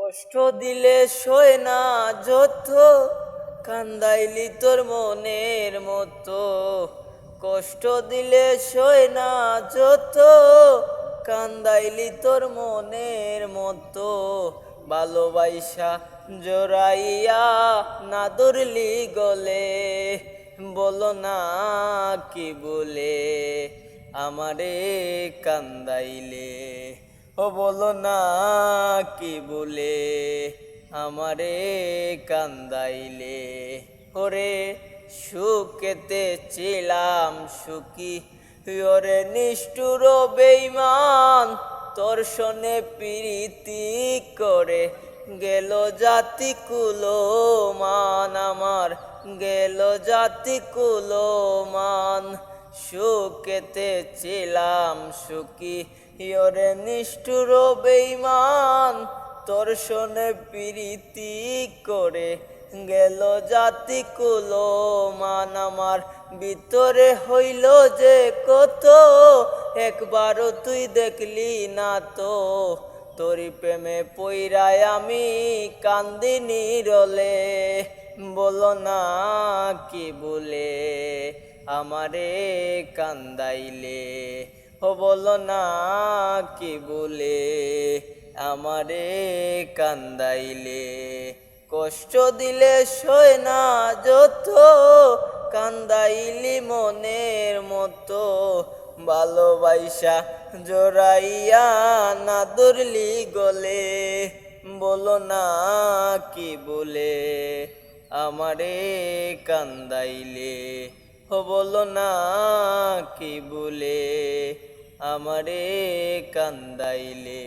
কষ্ট দিলে সয় না যত, কান্দাইলি তোর মনের মতো। কষ্ট দিলে সয় না যত, কান্দাইলি তোর মনের মতো। ভালোবাসা জোড়াইয়া না ধরলি গলে, বলো না কি বলে আমারে কান্দাইলে। ও বলো না কি বলে আমারে কান্দাইলে। ওরে সুখেতে ছিলাম সুখী, ওরে নিষ্ঠুর বেঈমান, তোর শোনে প্রীতি করে গেল জাতি কুলমান আমার, গেল জাতি কুলমান। সুখেতে ছিলাম সুখী, ওরে নিষ্ঠুর বেঈমান, তোর শোনে প্রীতি করে গেল জাতি কুলমান আমার। ভিতরে হইল যে কত, একবারও তুই দেখলি না তো। তোরি প্রেমে পইরায় আমি কান্দি নীরলে, বলো না কি বলে আমারে কান্দাইলে। ও বলো না কি বলে আমারে কান্দাইলে। কষ্ট দিলে সয় না যত, কান্দাইলি মনের মতো। ভালোবাসা জোড়াইয়া না ধরলি গলে, বলো না কি বলে আমারে কান্দাইলে। ও বলো না কি বলে আমারে কান্দাইলে।